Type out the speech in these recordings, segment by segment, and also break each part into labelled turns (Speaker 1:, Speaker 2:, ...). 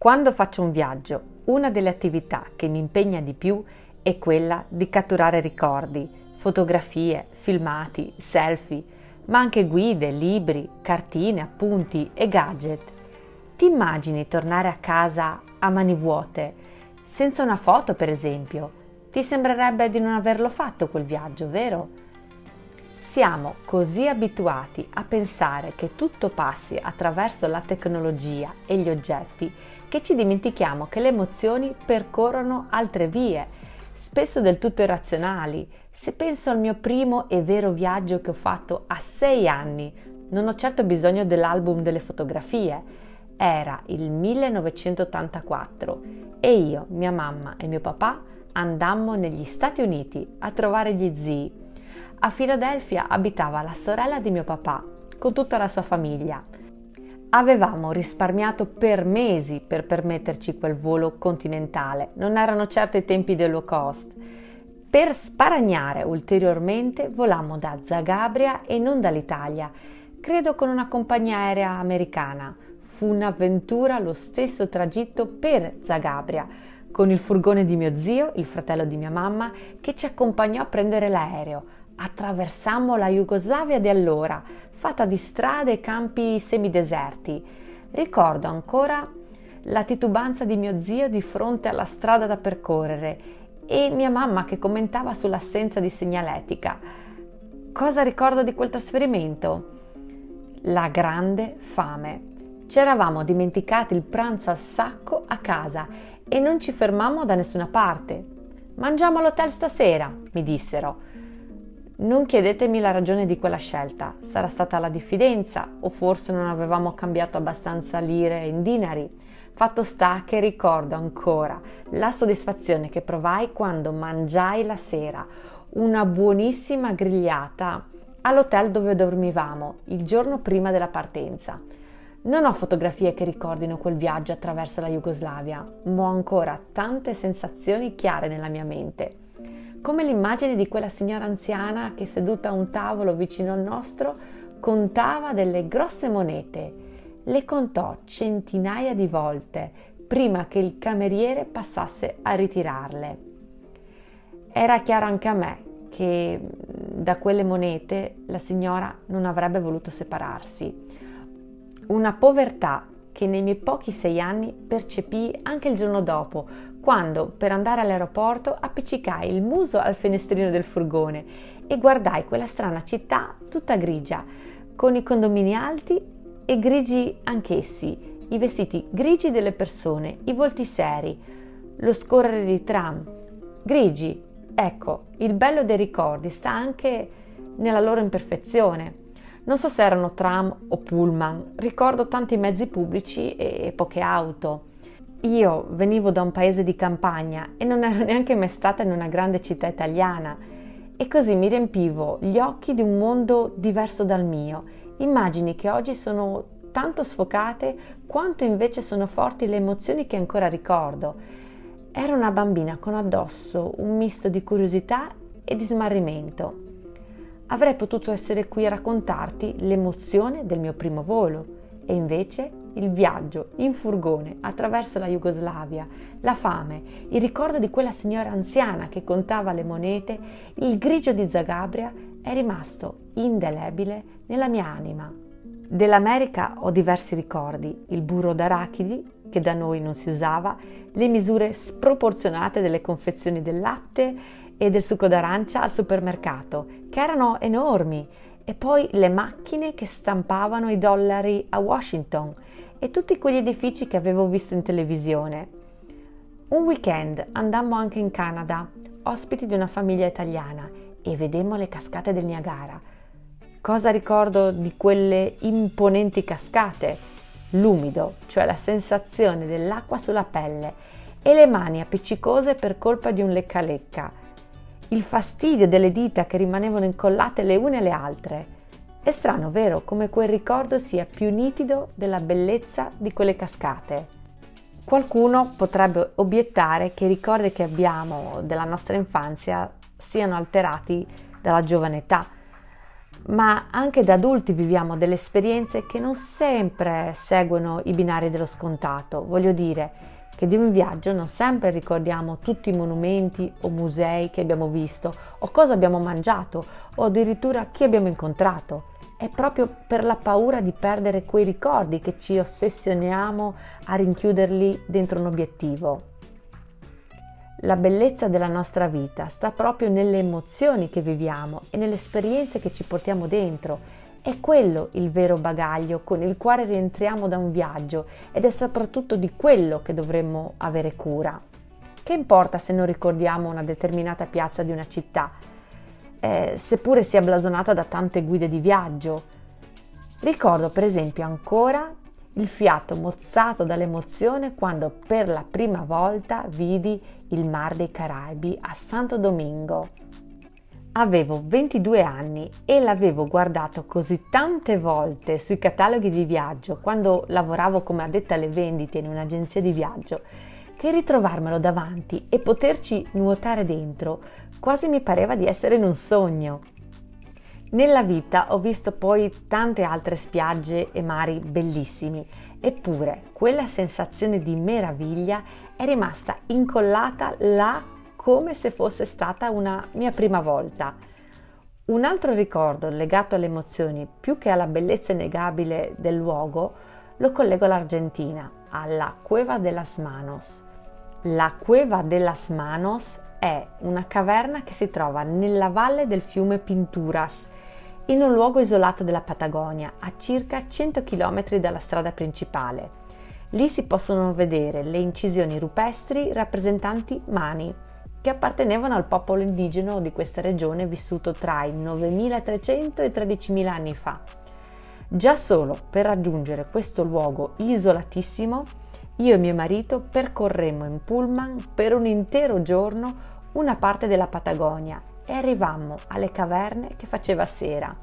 Speaker 1: Quando faccio un viaggio, una delle attività che mi impegna di più è quella di catturare ricordi, fotografie, filmati, selfie, ma anche guide, libri, cartine, appunti e gadget. Ti immagini tornare a casa a mani vuote, senza una foto per esempio? Ti sembrerebbe di non averlo fatto quel viaggio, vero? Siamo così abituati a pensare che tutto passi attraverso la tecnologia e gli oggetti che ci dimentichiamo che le emozioni percorrono altre vie, spesso del tutto irrazionali. Se penso al mio primo e vero viaggio che ho fatto a 6 anni, non ho certo bisogno dell'album delle fotografie. Era il 1984 e io, mia mamma e mio papà andammo negli Stati Uniti a trovare gli zii. A Filadelfia abitava la sorella di mio papà con tutta la sua famiglia. Avevamo risparmiato per mesi per permetterci quel volo continentale, non erano certo i tempi del low cost. Per sparagnare ulteriormente volammo da Zagabria e non dall'Italia, credo con una compagnia aerea americana. Fu un'avventura lo stesso tragitto per Zagabria, con il furgone di mio zio, il fratello di mia mamma, che ci accompagnò a prendere l'aereo. Attraversammo la Jugoslavia di allora, fatta di strade e campi semideserti. Ricordo ancora la titubanza di mio zio di fronte alla strada da percorrere e mia mamma che commentava sull'assenza di segnaletica. Cosa ricordo di quel trasferimento? La grande fame. Ci eravamo dimenticati il pranzo al sacco a casa e non ci fermammo da nessuna parte. Mangiamo all'hotel stasera, mi dissero. Non chiedetemi la ragione di quella scelta, sarà stata la diffidenza o forse non avevamo cambiato abbastanza lire in dinari. Fatto sta che ricordo ancora la soddisfazione che provai quando mangiai la sera una buonissima grigliata all'hotel dove dormivamo il giorno prima della partenza. Non ho fotografie che ricordino quel viaggio attraverso la Jugoslavia, ma ho ancora tante sensazioni chiare nella mia mente. Come l'immagine di quella signora anziana che seduta a un tavolo vicino al nostro contava delle grosse monete. Le contò centinaia di volte prima che il cameriere passasse a ritirarle. Era chiaro anche a me che da quelle monete la signora non avrebbe voluto separarsi. Una povertà che nei miei pochi 6 anni percepii anche il giorno dopo, quando per andare all'aeroporto appiccicai il muso al finestrino del furgone e guardai quella strana città tutta grigia, con i condomini alti e grigi anch'essi, i vestiti grigi delle persone, i volti seri, lo scorrere di tram, grigi. Ecco, il bello dei ricordi sta anche nella loro imperfezione. Non so se erano tram o pullman, ricordo tanti mezzi pubblici e poche auto. Io venivo da un paese di campagna e non ero neanche mai stata in una grande città italiana e così mi riempivo gli occhi di un mondo diverso dal mio. Immagini che oggi sono tanto sfocate quanto invece sono forti le emozioni che ancora ricordo. Ero una bambina con addosso un misto di curiosità e di smarrimento. Avrei potuto essere qui a raccontarti l'emozione del mio primo volo e invece il viaggio in furgone attraverso la Jugoslavia, la fame, il ricordo di quella signora anziana che contava le monete, il grigio di Zagabria è rimasto indelebile nella mia anima. Dell'America ho diversi ricordi, il burro d'arachidi che da noi non si usava, le misure sproporzionate delle confezioni del latte e del succo d'arancia al supermercato, che erano enormi, e poi le macchine che stampavano i dollari a Washington e tutti quegli edifici che avevo visto in televisione. Un weekend andammo anche in Canada, ospiti di una famiglia italiana, e vedemmo le cascate del Niagara. Cosa ricordo di quelle imponenti cascate? L'umido, cioè la sensazione dell'acqua sulla pelle, e le mani appiccicose per colpa di un lecca-lecca. Il fastidio delle dita che rimanevano incollate le une alle altre. È strano, vero, come quel ricordo sia più nitido della bellezza di quelle cascate. Qualcuno potrebbe obiettare che i ricordi che abbiamo della nostra infanzia siano alterati dalla giovane età, ma anche da adulti viviamo delle esperienze che non sempre seguono i binari dello scontato. Voglio dire che di un viaggio non sempre ricordiamo tutti i monumenti o musei che abbiamo visto, o cosa abbiamo mangiato, o addirittura chi abbiamo incontrato. È proprio per la paura di perdere quei ricordi che ci ossessioniamo a rinchiuderli dentro un obiettivo. La bellezza della nostra vita sta proprio nelle emozioni che viviamo e nelle esperienze che ci portiamo dentro. È quello il vero bagaglio con il quale rientriamo da un viaggio, ed è soprattutto di quello che dovremmo avere cura. Che importa se non ricordiamo una determinata piazza di una città, seppure sia blasonata da tante guide di viaggio? Ricordo per esempio ancora il fiato mozzato dall'emozione quando per la prima volta vidi il Mar dei Caraibi a Santo Domingo. Avevo 22 anni e l'avevo guardato così tante volte sui cataloghi di viaggio quando lavoravo come addetta alle vendite in un'agenzia di viaggio, che ritrovarmelo davanti e poterci nuotare dentro quasi mi pareva di essere in un sogno. Nella vita ho visto poi tante altre spiagge e mari bellissimi, eppure quella sensazione di meraviglia è rimasta incollata là come se fosse stata una mia prima volta. Un altro ricordo legato alle emozioni, più che alla bellezza innegabile del luogo, lo collego all'Argentina, alla Cueva de las Manos. La Cueva de las Manos è una caverna che si trova nella valle del fiume Pinturas, in un luogo isolato della Patagonia, a circa 100 km dalla strada principale. Lì si possono vedere le incisioni rupestri rappresentanti mani, che appartenevano al popolo indigeno di questa regione vissuto tra i 9300 e i 13.000 anni fa. Già solo per raggiungere questo luogo isolatissimo, io e mio marito percorremmo in pullman per un intero giorno una parte della Patagonia e arrivammo alle caverne che faceva sera.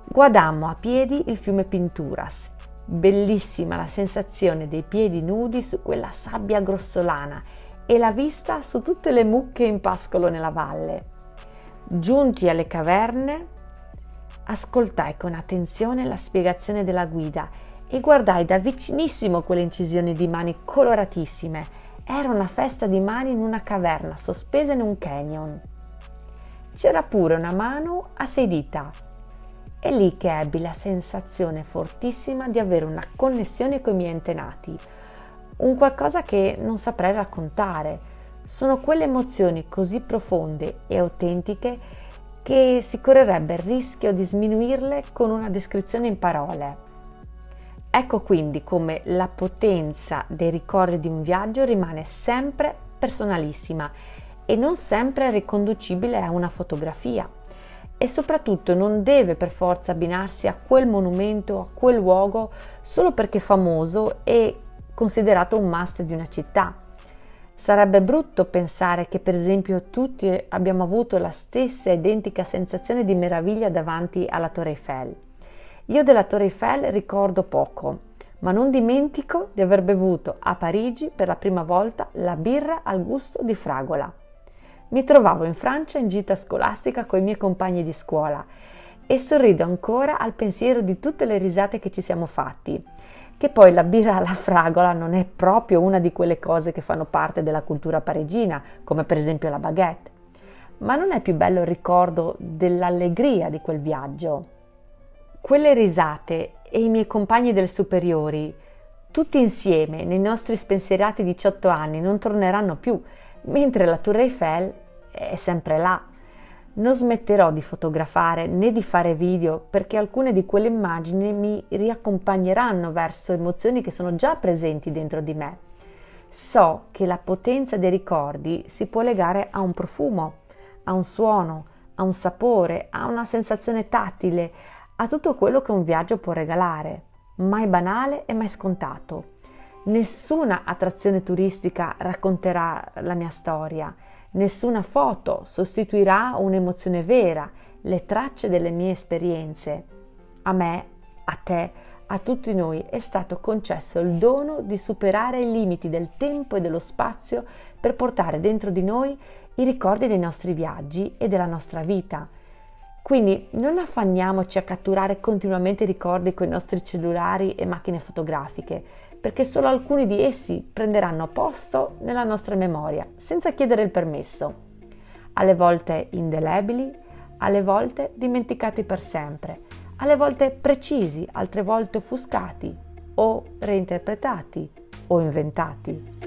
Speaker 1: Guardammo a piedi il fiume Pinturas. Bellissima la sensazione dei piedi nudi su quella sabbia grossolana e la vista su tutte le mucche in pascolo nella valle. Giunti alle caverne, ascoltai con attenzione la spiegazione della guida e guardai da vicinissimo quelle incisioni di mani coloratissime. Era una festa di mani in una caverna sospesa in un canyon. C'era pure una mano a 6 dita. È lì che ebbi la sensazione fortissima di avere una connessione con i miei antenati, un qualcosa che non saprei raccontare. Sono quelle emozioni così profonde e autentiche che si correrebbe il rischio di sminuirle con una descrizione in parole. Ecco quindi come la potenza dei ricordi di un viaggio rimane sempre personalissima e non sempre riconducibile a una fotografia, e soprattutto non deve per forza abbinarsi a quel monumento, a quel luogo solo perché famoso e considerato un must di una città. Sarebbe brutto pensare che per esempio tutti abbiamo avuto la stessa identica sensazione di meraviglia davanti alla Torre Eiffel. Io della Torre Eiffel ricordo poco, ma non dimentico di aver bevuto a Parigi per la prima volta la birra al gusto di fragola. Mi trovavo in Francia in gita scolastica con i miei compagni di scuola e sorrido ancora al pensiero di tutte le risate che ci siamo fatti, che poi la birra alla fragola non è proprio una di quelle cose che fanno parte della cultura parigina, come per esempio la baguette. Ma non è più bello il ricordo dell'allegria di quel viaggio? Quelle risate e i miei compagni delle superiori, tutti insieme nei nostri spensierati 18 anni, non torneranno più, mentre la Tour Eiffel è sempre là. Non smetterò di fotografare né di fare video perché alcune di quelle immagini mi riaccompagneranno verso emozioni che sono già presenti dentro di me. So che la potenza dei ricordi si può legare a un profumo, a un suono, a un sapore, a una sensazione tattile, a tutto quello che un viaggio può regalare, mai banale e mai scontato. Nessuna attrazione turistica racconterà la mia storia, nessuna foto sostituirà un'emozione vera, le tracce delle mie esperienze. A me, a te, a tutti noi è stato concesso il dono di superare i limiti del tempo e dello spazio per portare dentro di noi i ricordi dei nostri viaggi e della nostra vita. Quindi non affanniamoci a catturare continuamente ricordi con i nostri cellulari e macchine fotografiche, perché solo alcuni di essi prenderanno posto nella nostra memoria, senza chiedere il permesso. Alle volte indelebili, alle volte dimenticati per sempre, alle volte precisi, altre volte offuscati o reinterpretati o inventati.